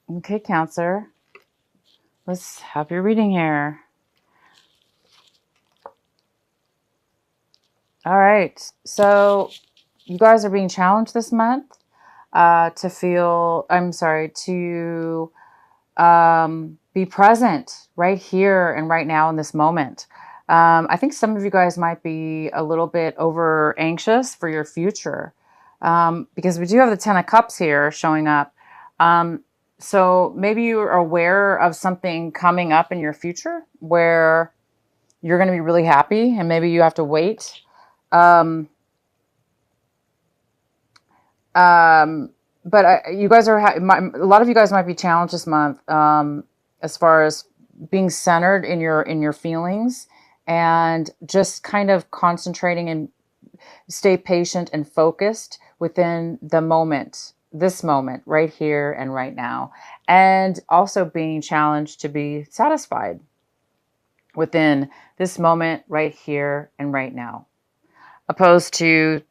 Okay, Cancer. Let's have your reading here. All right. So you guys are being challenged this month to be present right here and right now in this moment. I think some of you guys might be a little bit over anxious for your future because we do have the Ten of Cups here showing up. So maybe you're aware of something coming up in your future where you're going to be really happy and maybe you have to wait. Um, but you guys are, a lot of you guys might be challenged this month as far as being centered in your feelings and just kind of concentrating and stay patient and focused within the moment, this moment right here and right now, and also being challenged to be satisfied within this moment right here and right now, opposed to,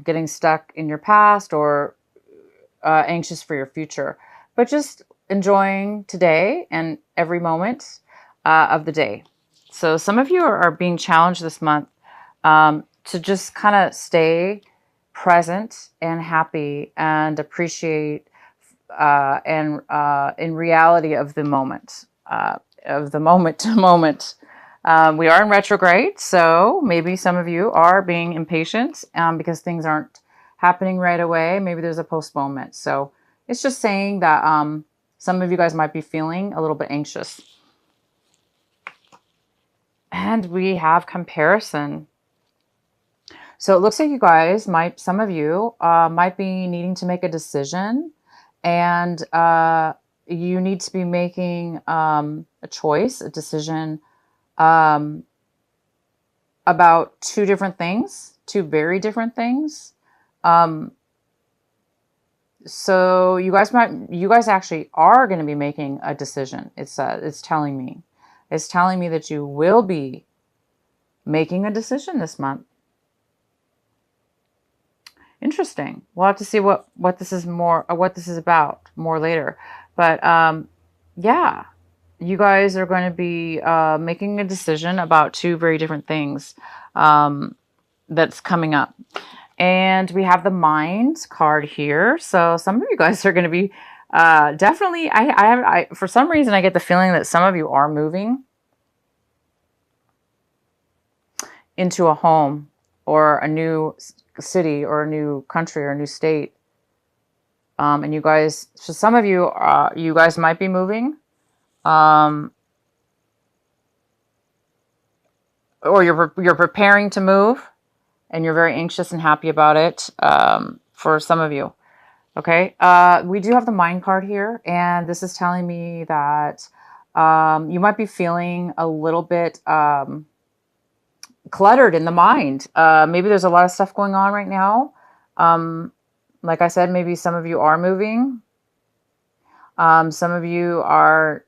getting stuck in your past or anxious for your future, but just enjoying today and every moment of the day. So some of you are being challenged this month to just kind of stay present and happy and appreciate and in reality of the moment to moment. We are in retrograde, so maybe some of you are being impatient because things aren't happening right away. Maybe there's a postponement. So it's just saying that some of you guys might be feeling a little bit anxious. And we have comparison. So it looks like you guys some of you might be needing to make a decision, and you need to be making a decision about two very different things. So you guys actually are going to be making a decision. It's telling me that you will be making a decision this month. Interesting. We'll have to see what this is about more later. But yeah, you guys are going to be making a decision about two very different things that's coming up. And we have the Mind card here. So some of you guys are going to be definitely, for some reason, I get the feeling that some of you are moving into a home or a new city or a new country or a new state. And you guys, so some of you, you guys might be moving. Or you're preparing to move and you're very anxious and happy about it for some of you. Okay, we do have the Mind card here, and this is telling me that you might be feeling a little bit cluttered in the mind. Maybe there's a lot of stuff going on right now. Like I said, maybe some of you are moving. Some of you are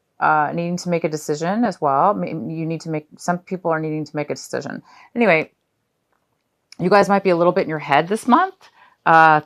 needing to make a decision as well. Some people are needing to make a decision. Anyway, you guys might be a little bit in your head this month,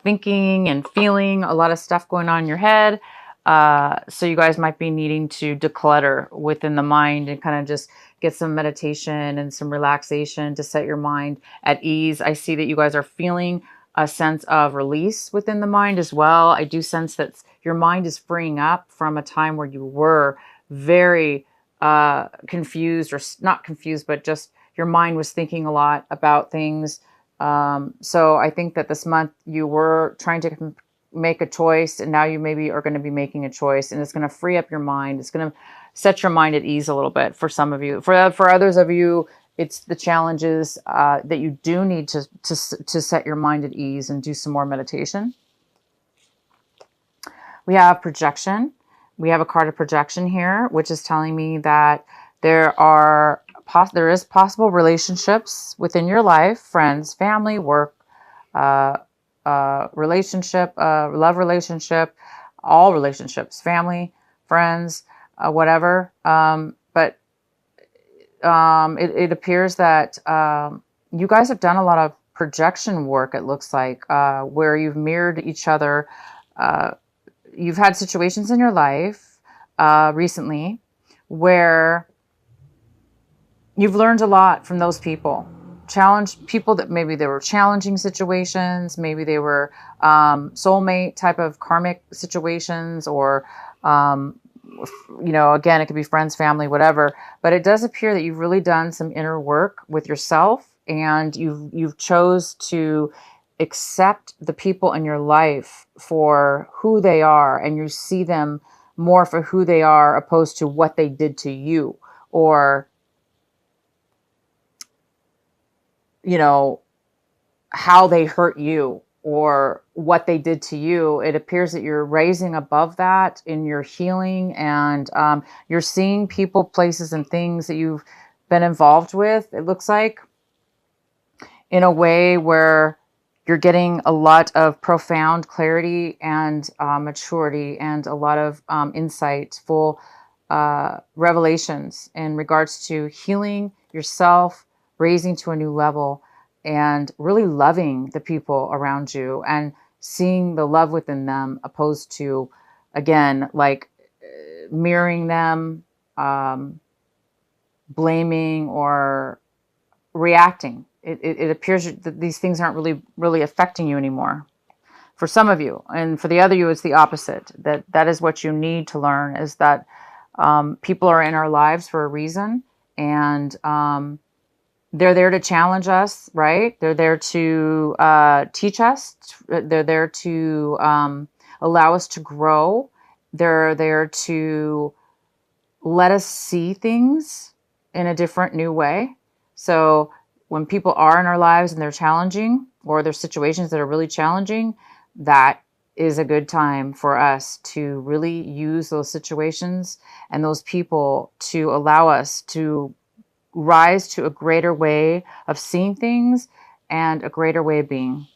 thinking and feeling a lot of stuff going on in your head. So you guys might be needing to declutter within the mind and kind of just get some meditation and some relaxation to set your mind at ease. I see that you guys are feeling a sense of release within the mind as well. I do sense that your mind is freeing up from a time where you were very confused, or not confused, but just your mind was thinking a lot about things. So I think that this month you were trying to make a choice, and now you maybe are going to be making a choice, and it's going to free up your mind. It's going to set your mind at ease a little bit for some of you. For others of you, it's the challenges that you do need to set your mind at ease and do some more meditation. We have projection. We have a card of projection here, which is telling me that there is possible relationships within your life, friends, family, work, relationship, love relationship, all relationships, family, friends, whatever. But it appears that you guys have done a lot of projection work, it looks like, where you've mirrored each other, you've had situations in your life recently where you've learned a lot from those people. Challenged people that maybe they were challenging situations, maybe they were soulmate type of karmic situations, or again, it could be friends, family, whatever. But it does appear that you've really done some inner work with yourself, and you've chose to accept the people in your life for who they are, and you see them more for who they are opposed to what they did to you, or how they hurt you or what they did to you. It appears that you're raising above that in your healing, and you're seeing people, places, and things that you've been involved with, it looks like, in a way where you're getting a lot of profound clarity and maturity, and a lot of insightful revelations in regards to healing yourself, raising to a new level, and really loving the people around you and seeing the love within them, opposed to, again, like mirroring them, blaming, or reacting. It appears that these things aren't really affecting you anymore. For some of you, and for the other you, it's the opposite. That is what you need to learn, is that people are in our lives for a reason, and they're there to challenge us, right? They're there to teach us. They're there to allow us to grow. They're there to let us see things in a different, new way. So when people are in our lives and they're challenging, or there's situations that are really challenging, that is a good time for us to really use those situations and those people to allow us to rise to a greater way of seeing things and a greater way of being.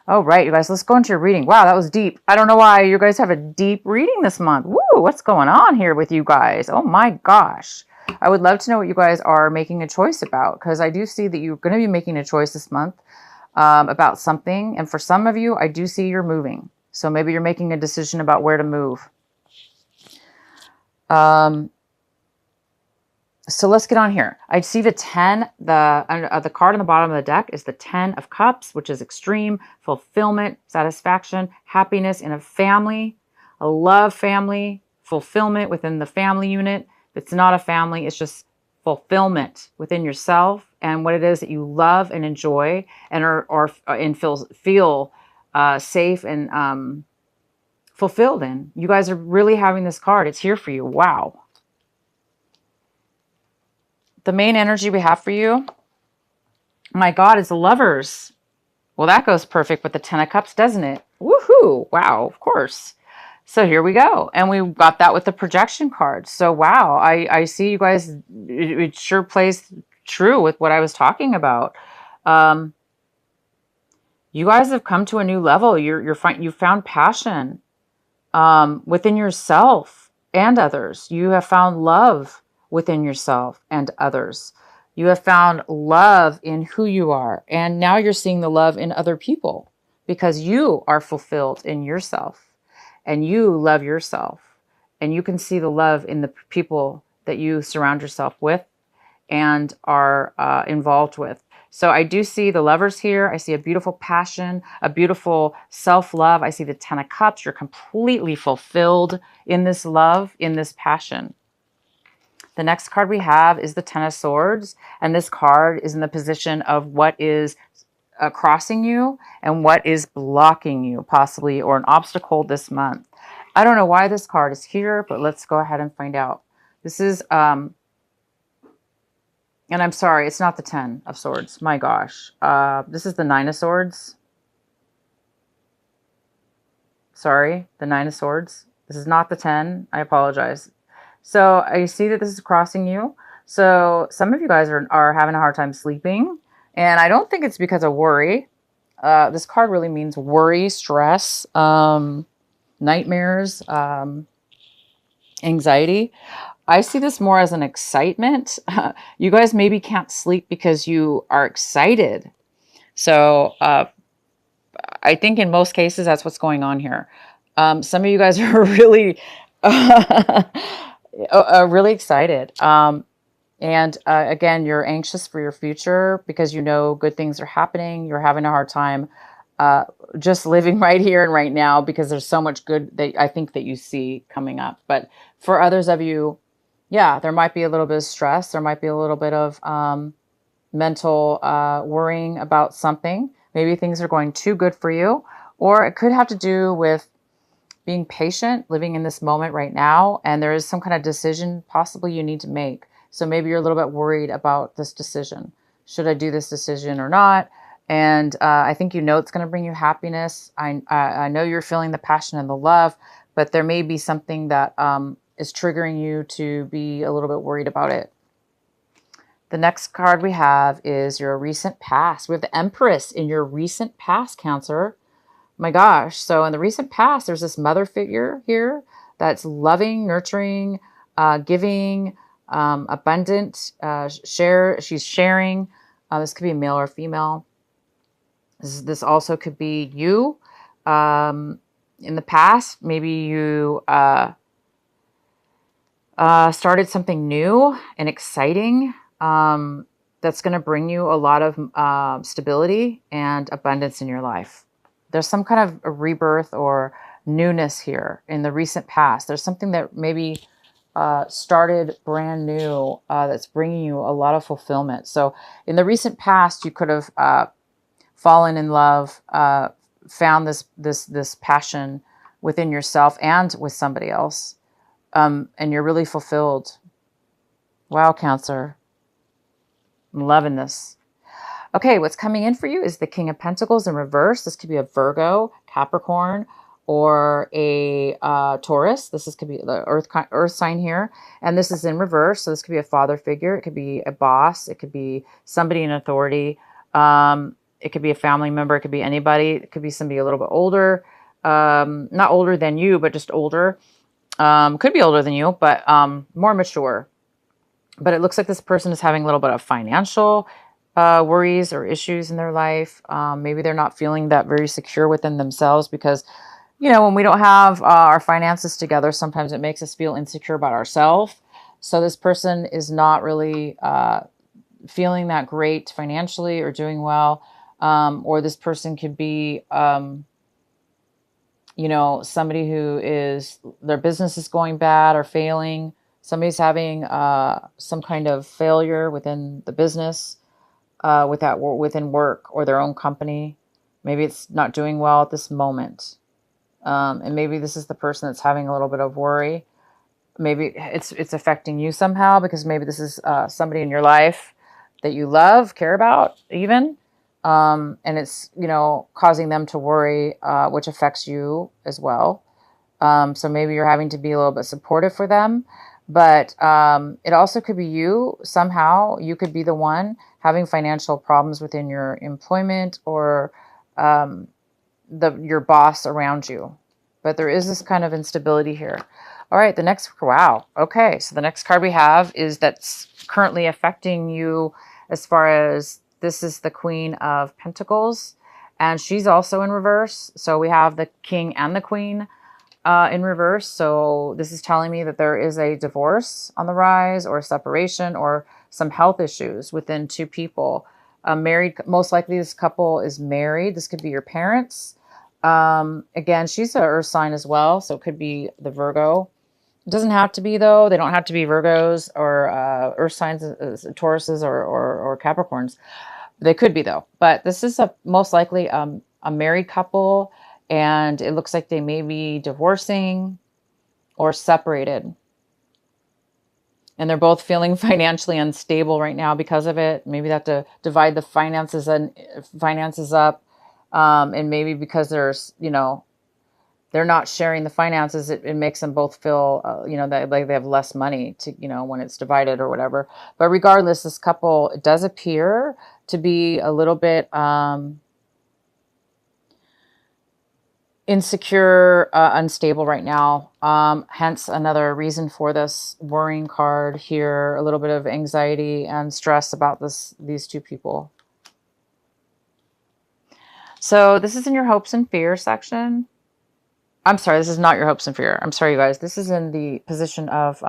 All right, you guys, let's go into your reading. Wow, that was deep. I don't know why you guys have a deep reading this month. Woo, what's going on here with you guys? Oh my gosh. I would love to know what you guys are making a choice about, because I do see that you're going to be making a choice this month about something. And for some of you, I do see you're moving. So maybe you're making a decision about where to move. So let's get on here. I see the 10, the card on the bottom of the deck is the 10 of Cups, which is extreme fulfillment, satisfaction, happiness in a family, a love family, fulfillment within the family unit. If it's not a family, it's just fulfillment within yourself and what it is that you love and enjoy, and feel safe and fulfilled in. You guys are really having this card. It's here for you. Wow. The main energy we have for you, my God, is the Lovers. Well, that goes perfect with the 10 of Cups, doesn't it? Woohoo! Wow, of course. So here we go. And we got that with the projection card. So wow, I see you guys, it sure plays true with what I was talking about. You guys have come to a new level. You found passion within yourself and others. You have found love within yourself and others. You have found love in who you are. And now you're seeing the love in other people because you are fulfilled in yourself and you love yourself. And you can see the love in the people that you surround yourself with and are involved with. So I do see the Lovers here. I see a beautiful passion, a beautiful self-love. I see the 10 of Cups. You're completely fulfilled in this love, in this passion. The next card we have is the 10 of Swords. And this card is in the position of what is crossing you and what is blocking you, possibly, or an obstacle this month. I don't know why this card is here, but let's go ahead and find out. This is... and I'm sorry, it's not the 10 of Swords. My gosh. This is the 9 of Swords. Sorry, the 9 of Swords. This is not the 10. I apologize. So I see that this is crossing you. So some of you guys are having a hard time sleeping. And I don't think it's because of worry. This card really means worry, stress, nightmares, anxiety. I see this more as an excitement. You guys maybe can't sleep because you are excited. So I think in most cases, that's what's going on here. Some of you guys are really, really excited. And again, you're anxious for your future because you know good things are happening. You're having a hard time uh, just living right here and right now because there's so much good that I think that you see coming up. But for others of you, yeah, there might be a little bit of stress. There might be a little bit of mental worrying about something. Maybe things are going too good for you, or it could have to do with being patient, living in this moment right now, and there is some kind of decision possibly you need to make. So maybe you're a little bit worried about this decision. Should I do this decision or not? And I think you know it's going to bring you happiness. I know you're feeling the passion and the love, but there may be something that is triggering you to be a little bit worried about it. The next card we have is your recent past. We have the Empress in your recent past, Cancer. My gosh. So in the recent past, there's this mother figure here that's loving, nurturing, giving, abundant, she's sharing. This could be male or female. This also could be you. In the past, maybe you started something new and exciting that's going to bring you a lot of stability and abundance in your life. There's some kind of a rebirth or newness here in the recent past. There's something that maybe started brand new that's bringing you a lot of fulfillment. So in the recent past, you could have fallen in love, found this passion within yourself and with somebody else, and you're really fulfilled. Wow, Cancer. I'm loving this. Okay, what's coming in for you is the King of Pentacles in reverse. This could be a Virgo, Capricorn, or a Taurus. Could be the earth sign here. And this is in reverse. So this could be a father figure. It could be a boss. It could be somebody in authority. It could be a family member. It could be anybody. It could be somebody a little bit older. Not older than you, but just older. Could be older than you, but more mature. But it looks like this person is having a little bit of financial worries or issues in their life. Maybe they're not feeling that very secure within themselves because, you know, when we don't have our finances together, sometimes it makes us feel insecure about ourselves. So this person is not really feeling that great financially or doing well. Or this person could be, you know, somebody who is, their business is going bad or failing. Somebody's having some kind of failure within the business, within work or their own company. Maybe it's not doing well at this moment. And maybe this is the person that's having a little bit of worry. Maybe it's affecting you somehow because maybe this is somebody in your life that you love, care about even. And it's, you know, causing them to worry, which affects you as well. So maybe you're having to be a little bit supportive for them. But it also could be you somehow. You could be the one having financial problems within your employment or your boss around you. But there is this kind of instability here. All right, wow. Okay, so the next card we have is that's currently affecting you as far as this is the Queen of Pentacles. And she's also in reverse. So we have the King and the Queen in reverse. So this is telling me that there is a divorce on the rise or separation or some health issues within two people. Married, most likely this couple is married. This could be your parents. Again, she's an earth sign as well. So it could be the Virgo. It doesn't have to be though. They don't have to be Virgos or earth signs, Tauruses or Capricorns. They could be though. But this is most likely a married couple. And it looks like they may be divorcing or separated. And they're both feeling financially unstable right now because of it. Maybe they have to divide the finances up. And maybe because there's, you know, they're not sharing the finances, it makes them both feel, you know, that like they have less money to, you know, when it's divided or whatever. But regardless, this couple, it does appear to be a little bit insecure, unstable right now. Hence another reason for this worrying card here, a little bit of anxiety and stress about these two people. So this is in your hopes and fears section. I'm sorry, this is not your hopes and fear. I'm sorry, you guys. This is in the position of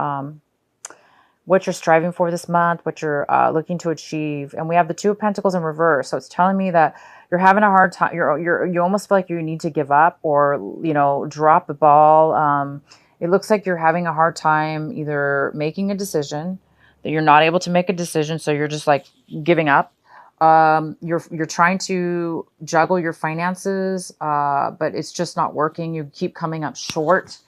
what you're striving for this month, what you're looking to achieve. And we have the Two of Pentacles in reverse. So it's telling me that you're having a hard time. You almost feel like you need to give up or, you know, drop the ball. It looks like you're having a hard time either making a decision, that you're not able to make a decision. So you're just like giving up. You're trying to juggle your finances, but it's just not working. You keep coming up short.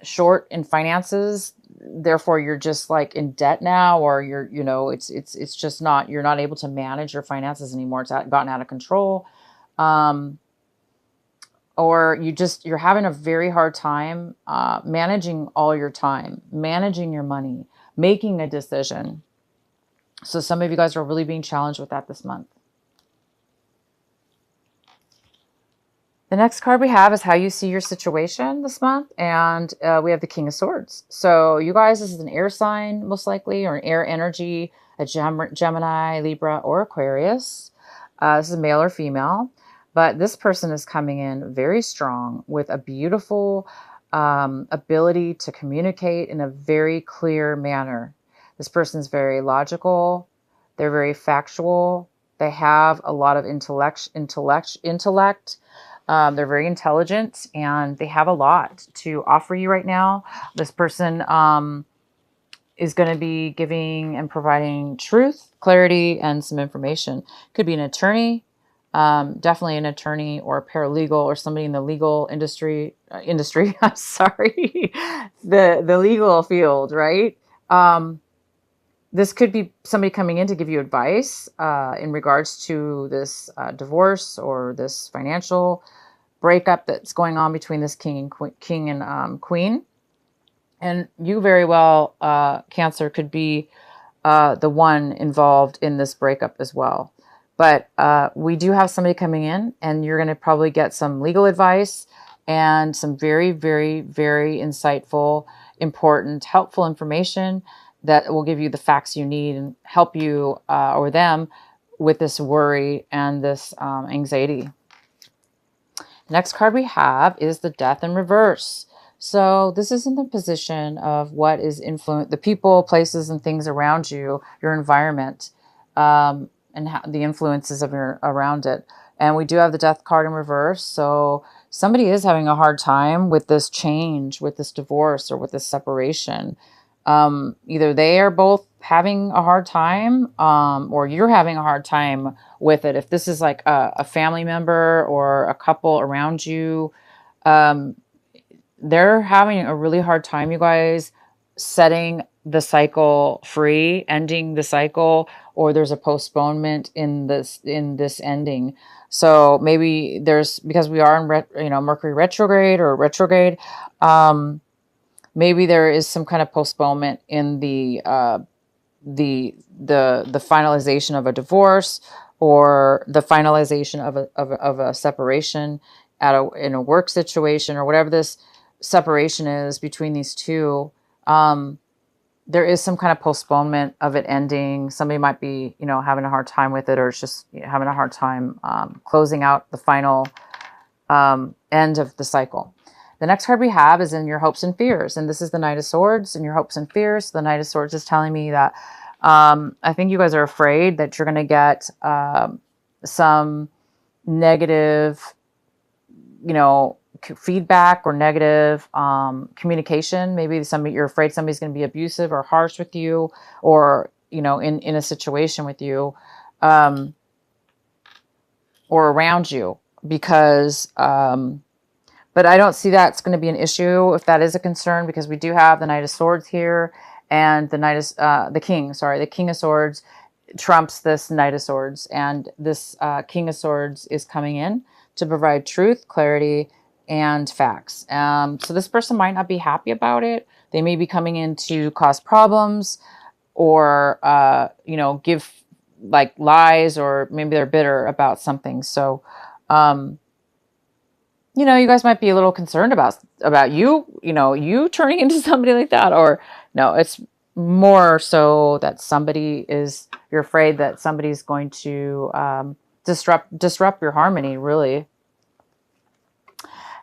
Short in finances, therefore you're just like in debt now, or you're, you know, it's just not, you're not able to manage your finances anymore. It's gotten out of control. Or you're having a very hard time managing all your time, managing your money, making a decision. So some of you guys are really being challenged with that this month. The next card we have is how you see your situation this month. And we have the King of Swords. So you guys, this is an air sign, most likely, or an air energy, a Gemini, Libra, or Aquarius. This is a male or female. But this person is coming in very strong with a beautiful ability to communicate in a very clear manner. This person is very logical. They're very factual. They have a lot of intellect. They're very intelligent and they have a lot to offer you right now. This person is going to be giving and providing truth, clarity, and some information. Could be an attorney, definitely an attorney or a paralegal or somebody in the legal industry, I'm sorry, the legal field, right? This could be somebody coming in to give you advice in regards to this divorce or this financial breakup that's going on between this king and queen. And you very well, Cancer, could be the one involved in this breakup as well. But we do have somebody coming in, and you're going to probably get some legal advice and some very, very, very insightful, important, helpful information that will give you the facts you need and help you or them with this worry and this anxiety. Next card we have is the Death in reverse. So this is in the position of what is the people, places, and things around you, your environment, and the influences of around it. And we do have the Death card in reverse. So somebody is having a hard time with this change, with this divorce, or with this separation. Either they are both having a hard time, or you're having a hard time with it. If this is like a family member or a couple around you, they're having a really hard time, you guys, setting the cycle free, ending the cycle, or there's a postponement in this ending. So maybe because we are in Mercury retrograde or retrograde, maybe there is some kind of postponement in the finalization of a divorce or the finalization of a separation in a work situation, or whatever this separation is between these two. There is some kind of postponement of it ending. Somebody might be, having a hard time with it, or it's just having a hard time closing out the final end of the cycle. The next card we have is in your hopes and fears. And this is the Knight of Swords and your hopes and fears. The Knight of Swords is telling me that I think you guys are afraid that you're going to get some negative, feedback or negative communication. Maybe you're afraid somebody's going to be abusive or harsh with you, or, in a situation with you or around you, because but I don't see that's going to be an issue if that is a concern, because we do have the Knight of Swords here, and the King of Swords trumps this Knight of Swords, and this King of Swords is coming in to provide truth, clarity, and facts. So this person might not be happy about it. They may be coming in to cause problems, or give like lies, or maybe they're bitter about something. So you guys might be a little concerned about you turning into somebody like that, or no, it's more so that you're afraid that somebody's going to disrupt your harmony, really.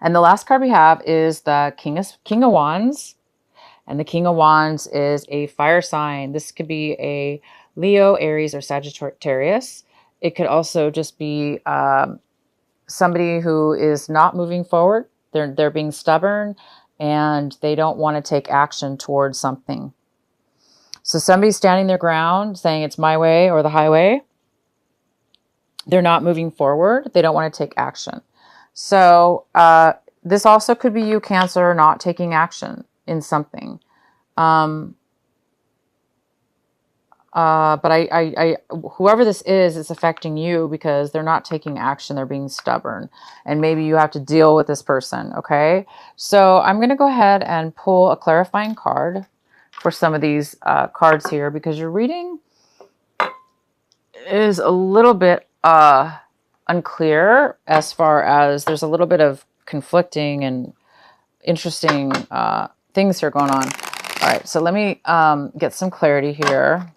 And the last card we have is the King of Wands. And the King of Wands is a fire sign. This could be a Leo, Aries, or Sagittarius. It could also just be somebody who is not moving forward. They're being stubborn and they don't want to take action towards something. So somebody's standing their ground saying it's my way or the highway. They're not moving forward. They don't want to take action. So this also could be you, Cancer, not taking action in something. But whoever this is, it's affecting you because they're not taking action. They're being stubborn. And maybe you have to deal with this person, okay? So I'm going to go ahead and pull a clarifying card for some of these cards here because your reading is a little bit unclear as far as there's a little bit of conflicting and interesting things here going on. All right, so let me get some clarity here.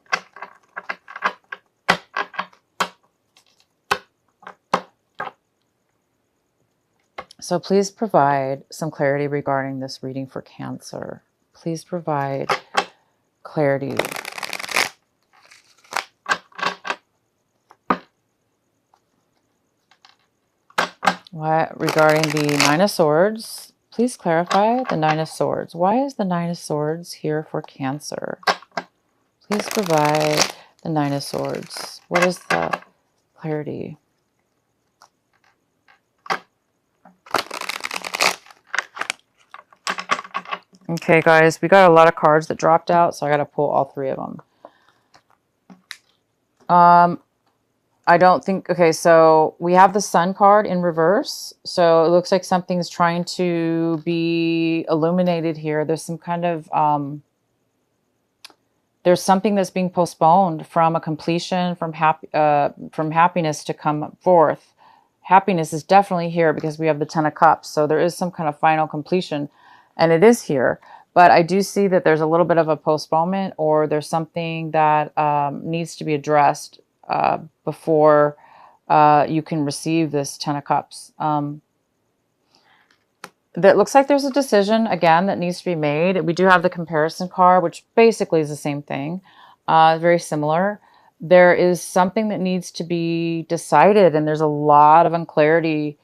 So please provide some clarity regarding this reading for Cancer. Please provide clarity. Regarding the Nine of Swords, please clarify the Nine of Swords. Why is the Nine of Swords here for Cancer? Please provide the Nine of Swords. What is the clarity? Okay, guys, we got a lot of cards that dropped out, so I got to pull all three of them. I don't think, okay, so we have the Sun card in reverse. So it looks like something's trying to be illuminated here. There's some kind of, there's something that's being postponed from a completion, from happiness to come forth. Happiness is definitely here because we have the Ten of Cups. So there is some kind of final completion, and it is here. But I do see that there's a little bit of a postponement, or there's something that needs to be addressed before you can receive this Ten of Cups. That looks like there's a decision, again, that needs to be made. We do have the comparison card, which basically is the same thing, very similar. There is something that needs to be decided, and there's a lot of unclarity.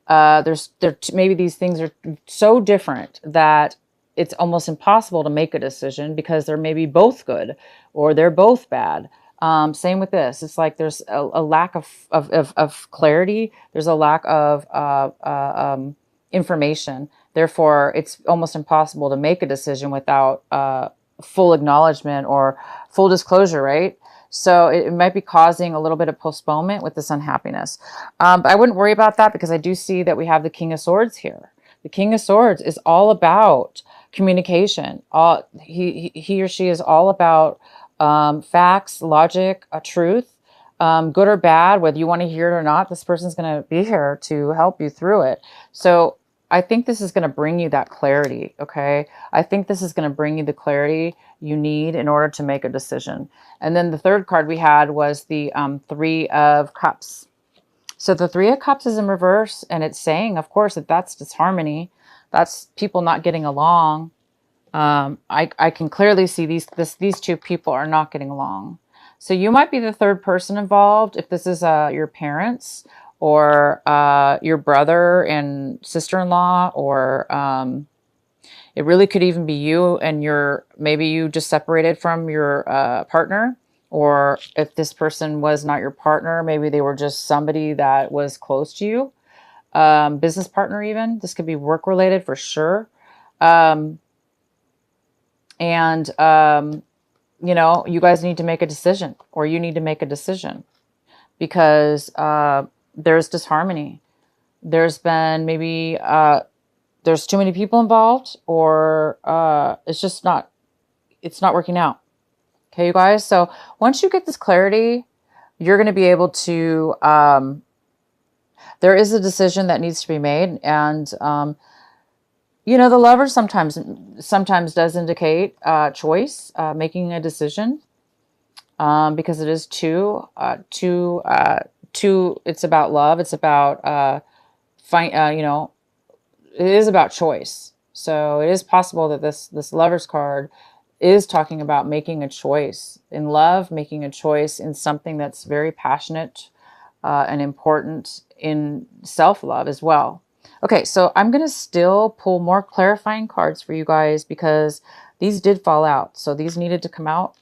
Maybe these things are so different that it's almost impossible to make a decision because they're maybe both good or they're both bad. Same with this. It's like there's a lack of clarity. There's a lack of information. Therefore, it's almost impossible to make a decision without full acknowledgement or full disclosure, right? So it might be causing a little bit of postponement with this unhappiness. But I wouldn't worry about that because I do see that we have the King of Swords here. The King of Swords is all about communication. He or she is all about facts, logic, truth, good or bad, whether you want to hear it or not. This person's going to be here to help you through it. So I think this is going to bring you that clarity, okay? I think this is going to bring you the clarity you need in order to make a decision. And then the third card we had was the Three of Cups. So the Three of Cups is in reverse, and it's saying, of course, that that's disharmony. That's people not getting along. I can clearly see these two people are not getting along. So you might be the third person involved. If this is your parents or your brother and sister-in-law, or it really could even be you and maybe you just separated from your partner. Or if this person was not your partner, maybe they were just somebody that was close to you. Business partner even. This could be work-related for sure. You know, you guys need to make a decision, or you need to make a decision because there's disharmony. There's been maybe there's too many people involved, or it's not working out. Okay, you guys. So once you get this clarity, you're going to be able to, there is a decision that needs to be made. And, you know, the Lover sometimes does indicate choice, making a decision, because it is two, it's about love. It's about, you know, it is about choice. So it is possible that this Lover's card is talking about making a choice in love, making a choice in something that's very passionate and important in self-love as well. Okay, so I'm going to still pull more clarifying cards for you guys because these did fall out. So these needed to come out.